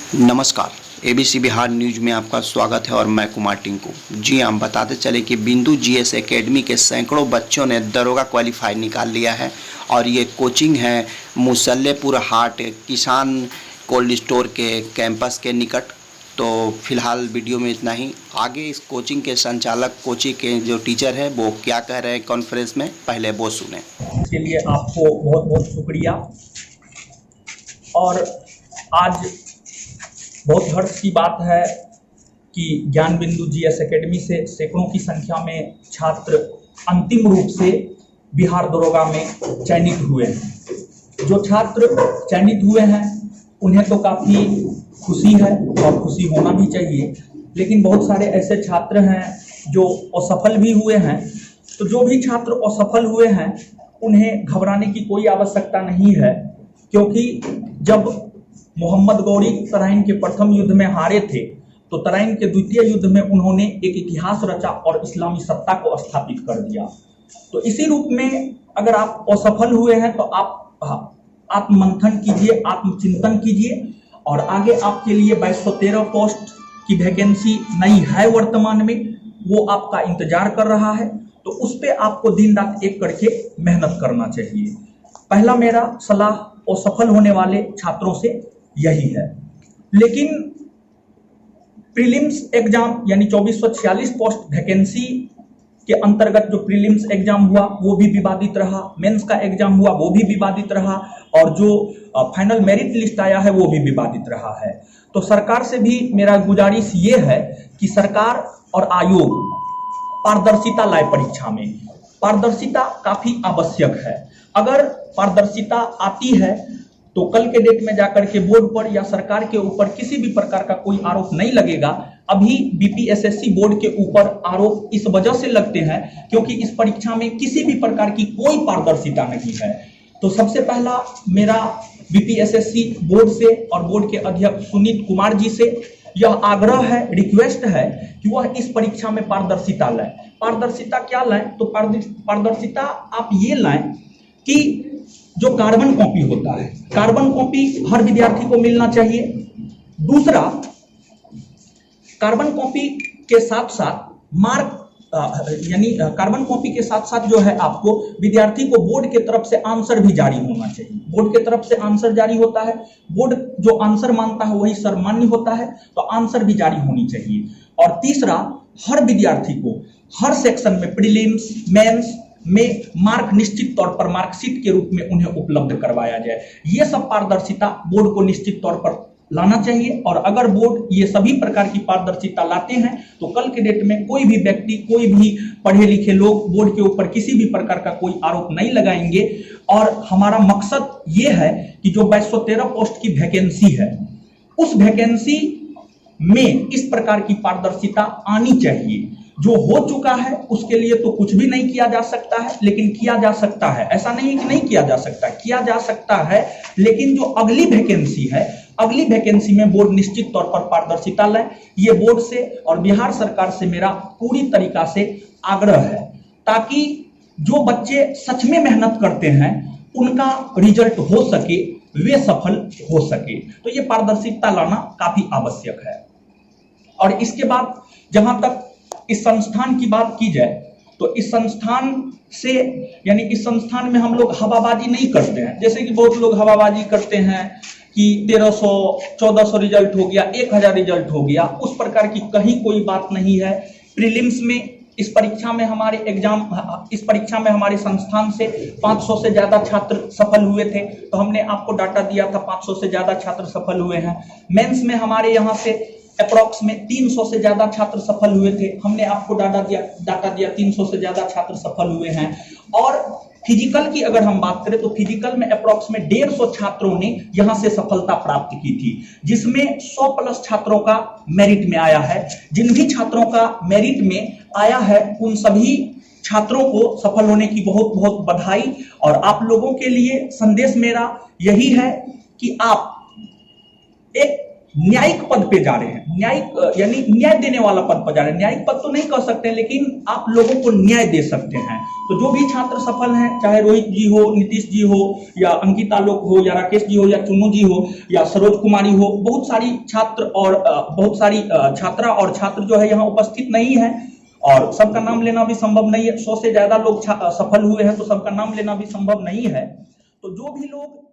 नमस्कार, ABC Bihar news में आपका स्वागत है और मैं कुमार टिंकू। जी हम बताते चले कि बिंदु जीएस एकेडमी के सैकड़ों बच्चों ने दरोगा क्वालिफाई निकाल लिया है और ये कोचिंग है मुसल्लेपुर हाट किसान कोल्ड स्टोर के कैंपस के निकट। तो फिलहाल वीडियो में इतना ही। आगे इस कोचिंग के संचालक कोचिंग के जो टीचर है वो क्या कह रहे हैं कॉन्फ्रेंस में, पहले वो सुने। इसके लिए आपको बहुत बहुत शुक्रिया। और आज बहुत हर्ष की बात है कि ज्ञान बिंदु जीएस एकेडमी से सैकड़ों की संख्या में छात्र अंतिम रूप से बिहार दरोगा में चयनित हुए हैं। जो छात्र चयनित हुए हैं उन्हें तो काफ़ी खुशी है और खुशी होना भी चाहिए, लेकिन बहुत सारे ऐसे छात्र हैं जो असफल भी हुए हैं। तो जो भी छात्र असफल हुए हैं उन्हें घबराने की कोई आवश्यकता नहीं है, क्योंकि जब मोहम्मद गौरी तराइन के प्रथम युद्ध में हारे थे तो तराइन के द्वितीय युद्ध में उन्होंने एक इतिहास रचा और इस्लामी सत्ता को स्थापित कर दिया। तो इसी रूप में अगर आप असफल हुए हैं तो आप आत्ममंथन कीजिए, आत्मचिंतन कीजिए और आगे आपके लिए 2213 पोस्ट की वैकेंसी नई है वर्तमान में, वो आपका इंतजार कर रहा है। तो उस पर आपको दिन रात एक करके मेहनत करना चाहिए। पहला मेरा सलाह असफल होने वाले छात्रों से यही है। लेकिन प्रीलिम्स एग्जाम यानी 2446 पोस्ट वैकेंसी के अंतर्गत जो प्रीलिम्स एग्जाम हुआ वो भी विवादित रहा, मेंस का एग्जाम हुआ वो भी विवादित रहा और जो फाइनल मेरिट लिस्ट आया है वो भी विवादित रहा है। तो सरकार से भी मेरा गुजारिश ये है कि सरकार और आयोग पारदर्शिता लाए परीक्षा में। पारदर्शिता काफी आवश्यक है। अगर पारदर्शिता आती है तो कल के डेट में जाकर के बोर्ड पर या सरकार के ऊपर किसी भी प्रकार का कोई आरोप नहीं लगेगा। अभी बीपीएसएससी बोर्ड के ऊपर आरोप इस वजह से लगते हैं क्योंकि इस परीक्षा में किसी भी प्रकार की कोई पारदर्शिता नहीं है। तो सबसे पहला मेरा बीपीएसएससी बोर्ड से और बोर्ड के अध्यक्ष सुनीत कुमार जी से यह आग्रह है, रिक्वेस्ट है कि वह इस परीक्षा में पारदर्शिता लाए। पारदर्शिता क्या लाएं? तो पारदर्शिता आप ये लाएं कि जो कार्बन कॉपी होता है, कार्बन कॉपी हर विद्यार्थी को मिलना चाहिए। दूसरा, कार्बन कॉपी के साथ साथ मार्क यानी कार्बन कॉपी के साथ साथ जो है आपको विद्यार्थी को बोर्ड के तरफ से आंसर भी जारी होना चाहिए। बोर्ड के तरफ से आंसर जारी होता है, बोर्ड जो आंसर मानता है वही सर्वमान्य होता है, तो आंसर भी जारी होनी चाहिए। और तीसरा, हर विद्यार्थी को हर सेक्शन में प्रीलिम्स मेंस में मार्क निश्चित तौर पर मार्कशीट के रूप में उन्हें उपलब्ध करवाया जाए। ये सब पारदर्शिता बोर्ड को निश्चित तौर पर लाना चाहिए। और अगर बोर्ड ये सभी प्रकार की पारदर्शिता लाते हैं तो कल के डेट में कोई भी व्यक्ति, कोई भी पढ़े लिखे लोग बोर्ड के ऊपर किसी भी प्रकार का कोई आरोप नहीं लगाएंगे। और हमारा मकसद ये है कि जो 2213 पोस्ट की वैकेंसी है उस वैकेंसी में इस प्रकार की पारदर्शिता आनी चाहिए। जो हो चुका है उसके लिए तो कुछ भी नहीं किया जा सकता है, लेकिन किया जा सकता है। ऐसा नहीं है कि नहीं किया जा सकता, किया जा सकता है। लेकिन जो अगली वैकेंसी है, अगली वैकेंसी में बोर्ड निश्चित तौर पर पारदर्शिता लाए। ये बोर्ड से और बिहार सरकार से मेरा पूरी तरीका से आग्रह है, ताकि जो बच्चे सच में मेहनत करते हैं उनका रिजल्ट हो सके, वे सफल हो सके। तो ये पारदर्शिता लाना काफी आवश्यक है। और इसके बाद जहां तक इस संस्थान की बात की जाए तो इस संस्थान से यानी इस संस्थान में हम लोग हवाबाजी नहीं करते हैं। जैसे कि बहुत लोग हवाबाजी करते हैं कि 1300 1400 रिजल्ट हो गया, 1000 रिजल्ट हो गया, उस प्रकार की कहीं कोई बात नहीं है। प्रीलिम्स में इस परीक्षा में हमारे संस्थान से 500 से ज्यादा छात्र सफल हुए थे, तो हमने आपको डाटा दिया था 500 से ज्यादा छात्र सफल हुए हैं। मेंस में हमारे यहाँ से अप्रॉक्स में 300 से ज्यादा छात्र सफल हुए थे, हमने आपको डाटा दिया 300 से ज्यादा छात्र सफल हुए हैं। और फिजिकल की अगर हम बात करें तो फिजिकल में अप्रॉक्स में 150 छात्रों ने यहां से सफलता प्राप्त की थी, जिसमें 100 प्लस छात्रों का मेरिट में आया है। जिन भी छात्रों का मेरिट में आया है उन सभी छात्रों को सफल होने की बहुत बहुत बधाई। और आप लोगों के लिए संदेश मेरा यही है कि आप एक न्यायिक पद पे जा रहे हैं, न्यायिक यानी न्याय देने वाला पद पर जा रहे हैं। न्यायिक पद तो नहीं कह सकते, लेकिन आप लोगों को न्याय दे सकते हैं। तो जो भी छात्र सफल हैं, चाहे रोहित जी हो, नीतीश जी हो, या अंकिता लोक हो, या राकेश जी हो, या चुनू जी हो, या सरोज कुमारी हो, बहुत सारी छात्र और बहुत सारी छात्रा और छात्र जो है यहाँ उपस्थित नहीं है, और सबका नाम लेना भी संभव नहीं है। 100 से ज्यादा लोग सफल हुए हैं, तो सबका नाम लेना भी संभव नहीं है। तो जो भी लोग